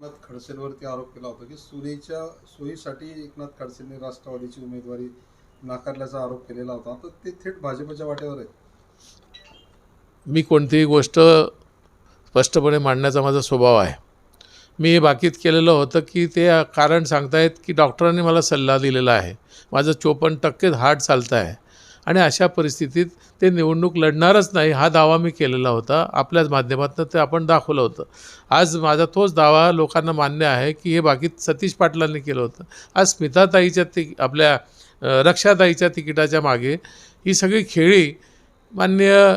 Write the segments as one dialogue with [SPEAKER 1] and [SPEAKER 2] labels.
[SPEAKER 1] एकनाथ खडसेंवरती आरोप केला होता की सुनेच्या सोयीसाठी एकनाथ खडसेंनी राष्ट्रवादीची उमेदवारी नाकारल्याचा आरोप केलेला होता. तर ते थेट भाजपच्या वाटेवर आहे.
[SPEAKER 2] मी कोणतीही गोष्ट स्पष्टपणे मांडण्याचा माझा स्वभाव आहे. मी हे बाकीत केलेलं होतं की ते कारण सांगतायत की डॉक्टरांनी मला सल्ला दिलेला आहे, माझं 54% हार्ट चालतं आहे आणि अशा परिस्थितीत ते निवडणूक लढणारच नाही हा दावा मी केलेला होता. आपल्याच माध्यमातून ते आपण दाखवलं होतं. आज माझा तोच दावा लोकांना मान्य आहे की हे बाकीत सतीश पाटलांनी केलं होतं. आज स्मिताताईच्या आपल्या रक्षाताईच्या तिकिटाच्या मागे ही सगळी खेळी माननीय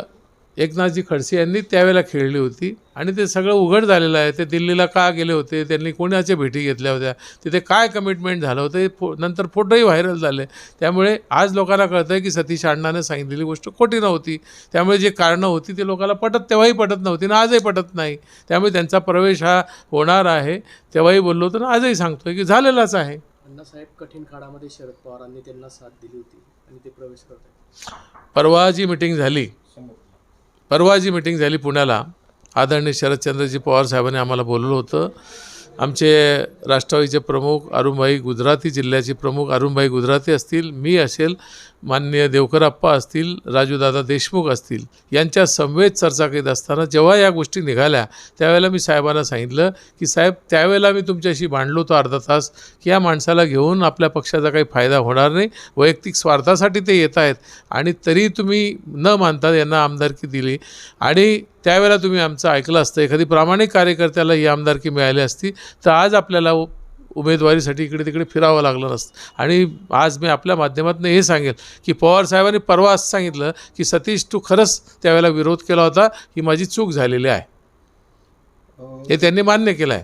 [SPEAKER 2] एकनाथजी खडसे यांनी त्यावेळेला खेळली होती आणि ते सगळं उघड झालेलं आहे. ते दिल्लीला का गेले होते, त्यांनी कोणाच्या भेटी घेतल्या होत्या, तिथे काय कमिटमेंट झालं होतं, नंतर फोटोही व्हायरल झाले. त्यामुळे आज लोकांना कळतं आहे की सतीश अण्णाने सांगितलेली गोष्ट खोटी नव्हती. त्यामुळे जे कारणं होती ते लोकांना तेव्हाही पटत नव्हती ना आजही पटत नाही. त्यामुळे त्यांचा प्रवेश हा होणार आहे. तेव्हाही बोललो होतो ना आजही सांगतोय की झालेलाच आहे.
[SPEAKER 3] अण्णासाहेब कठीण काळामध्ये शरद पवारांनी त्यांना साथ दिली होती आणि ते प्रवेश करत आहेत.
[SPEAKER 2] परवा जी मीटिंग झाली पुण्याला, आदरणीय शरदचंद्रजी पवार साहेबांनी आम्हाला बोलवलं होतं. आमचे राष्ट्रवादीचे प्रमुख अरुणभाई गुजराती, जिल्ह्याचे प्रमुख अरुणभाई गुजराती असतील, मी असेल, माननीय देवकरप्पा असतील, राजूदादा देशमुख असतील, यांच्या समवेत चर्चा करीत असताना जेव्हा या गोष्टी निघाल्या त्यावेळेला मी साहेबांना सांगितलं की साहेब, त्यावेळेला मी तुमच्याशी भांडलो होतो अर्धा तास की या माणसाला घेऊन आपल्या पक्षाचा काही फायदा होणार नाही, वैयक्तिक स्वार्थासाठी ते येत आहेत आणि तरी तुम्ही न मानता यांना आमदारकी दिली आणि त्यावेळेला तुम्ही आमचं ऐकलं असतं, एखादी प्रामाणिक कार्यकर्त्याला ही आमदारकी मिळाली असती तर आज आपल्याला उमेदवारीसाठी इकडे तिकडे फिरावं लागलं नसतं. आणि आज मी आपल्या माध्यमातून हे सांगेल की पवार साहेबांनी परवा असं सांगितलं की सतीश, तू खरंच त्यावेळेला विरोध केला होता, ही माझी चूक झालेली आहे, हे त्यांनी मान्य केलं आहे.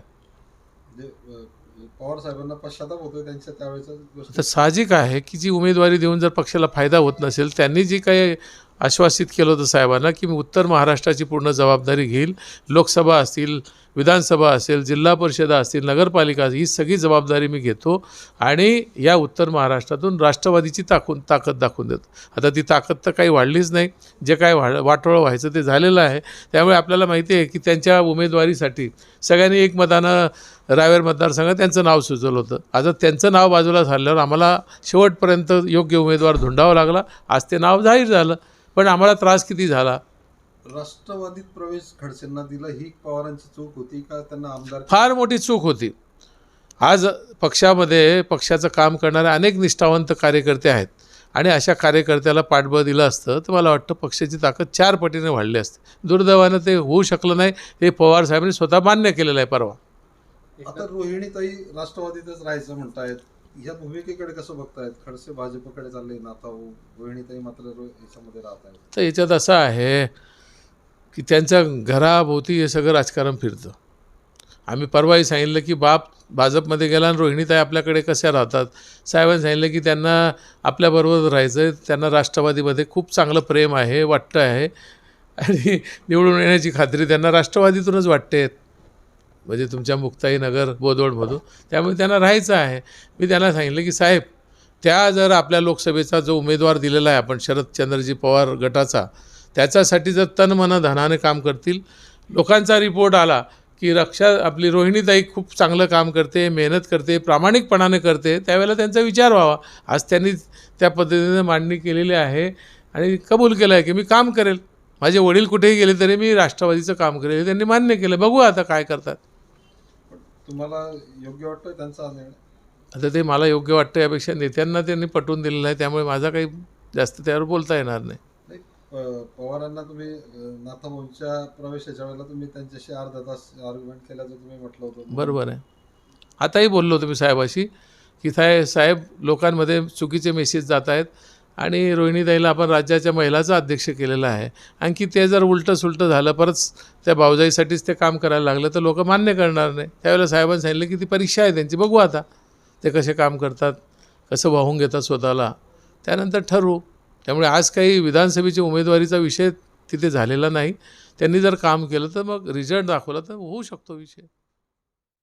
[SPEAKER 1] पवार साहेबांना पश्चाताप होतोय त्यांच्या त्यावेळेचा.
[SPEAKER 2] तर साहजिक आहे की जी उमेदवारी देऊन जर पक्षाला फायदा होत नसेल, त्यांनी जी काही आश्वासित केलं होतं साहेबांना की मी उत्तर महाराष्ट्राची पूर्ण जबाबदारी घेईल, लोकसभा असतील, विधानसभा असेल, जिल्हा परिषदा असतील, नगरपालिका, ही सगळी जबाबदारी मी घेतो आणि या उत्तर महाराष्ट्रातून राष्ट्रवादीची ताकद दाखवून देतो. आता ती ताकद तर काही वाढलीच नाही, जे काय वाटोळं व्हायचं ते झालेलं आहे. त्यामुळे आपल्याला माहिती आहे की त्यांच्या उमेदवारीसाठी सगळ्यांनी एकमतानं रावेर मतदारसंघात त्यांचं नाव सुचवलं होतं. आता त्यांचं नाव बाजूला झाल्यावर आम्हाला शेवटपर्यंत योग्य उमेदवार धुंडावा लागला. आज ते नाव जाहीर झालं, पण आम्हाला त्रास किती झाला.
[SPEAKER 1] राष्ट्रवादीत प्रवेश खडसेंना दिला ही पवारांची चूक होती का त्यांना आमदार?
[SPEAKER 2] फार मोठी चूक होती. आज पक्षामध्ये पक्षाचं काम करणारे अनेक निष्ठावंत कार्यकर्ते आहेत आणि अशा कार्यकर्त्याला पाठबळ दिलं असतं तर मला वाटतं पक्षाची ताकद 4 पटीने वाढली असते. दुर्दैवानं ते होऊ शकलं नाही. हे पवार साहेबांनी स्वतः मान्य केलेलं आहे परवा.
[SPEAKER 1] आता रोहिणीताई राष्ट्रवादीतच राहायचं म्हणतायत, ह्या भूमिकेकडे कसं बघतायत? खडसे भाजपकडे चालले ना, आता रोहिणीताई मात्र याच्यामध्ये राहत आहेत.
[SPEAKER 2] तर याच्यात असं आहे की त्यांच्या घराभोवती हे सगळं राजकारण फिरतं. आम्ही परवाही सांगितलं की बाप भाजपमध्ये गेला आणि रोहिणीताई आपल्याकडे कशा राहतात. साहेबांनी सांगितलं की त्यांना आपल्याबरोबर राहायचं आहे, त्यांना राष्ट्रवादीमध्ये खूप चांगलं प्रेम आहे, वाटतं आहे आणि निवडून येण्याची खात्री त्यांना राष्ट्रवादीतूनच वाटते, म्हणजे तुमच्या मुक्ताईनगर बोदवडमधून. त्यामुळे त्यांना राहायचं आहे. मी त्यांना सांगितलं की साहेब, त्या जर आपल्या लोकसभेचा जो उमेदवार दिलेला आहे आपण शरदचंद्रजी पवार गटाचा, त्याच्यासाठी जर तन धनाने काम करतील, लोकांचा रिपोर्ट आला की आपली रोहिणीताई खूप चांगलं काम करते, मेहनत करते, प्रामाणिकपणाने करते, त्यावेळेला त्यांचा विचार व्हावा. आज त्यांनी त्या पद्धतीने मांडणी केलेली आहे आणि कबूल केलं आहे की मी काम करेल, माझे वडील कुठेही गेले तरी मी राष्ट्रवादीचं काम करेल, हे त्यांनी मान्य केलं. बघू आता काय करतात.
[SPEAKER 1] तुम्हाला योग्य वाटतं त्यांचा निर्णय?
[SPEAKER 2] आता ते मला योग्य वाटतं यापेक्षा नेत्यांना त्यांनी पटवून दिलेलं आहे, त्यामुळे माझा काही जास्त त्यावर बोलता येणार नाही.
[SPEAKER 1] पवारांना तुम्ही नाथाभाऊंच्या प्रवेशाच्या वेळेला तुम्ही त्यांच्याशी अर्धा तास आर्ग्युमेंट केल्याचं तुम्ही म्हटलं होतं.
[SPEAKER 2] बरोबर आहे. आताही बोललो होतो मी साहेबाशी की साहेब, लोकांमध्ये चुकीचे मेसेज जात आहेत आणि रोहिणीताईला आपण राज्याच्या महिलाचा अध्यक्ष केलेला आहे. आणखी ते जर उलटं झालं, परत त्या भाऊजाईसाठीच ते काम करायला लागलं तर लोक मान्य करणार नाही. त्यावेळेला साहेबांनी सांगितलं की ती परीक्षा आहे त्यांची, बघू आता ते कसे काम करतात, कसं वाहून घेतात स्वतःला, त्यानंतर ठरवू. त्यामुळे आज काही विधानसभेची उमेदवारीचा विषय तिथे झालेला नाही. त्यांनी जर काम केलं तर मग रिझल्ट दाखवला तर होऊ शकतो विषय.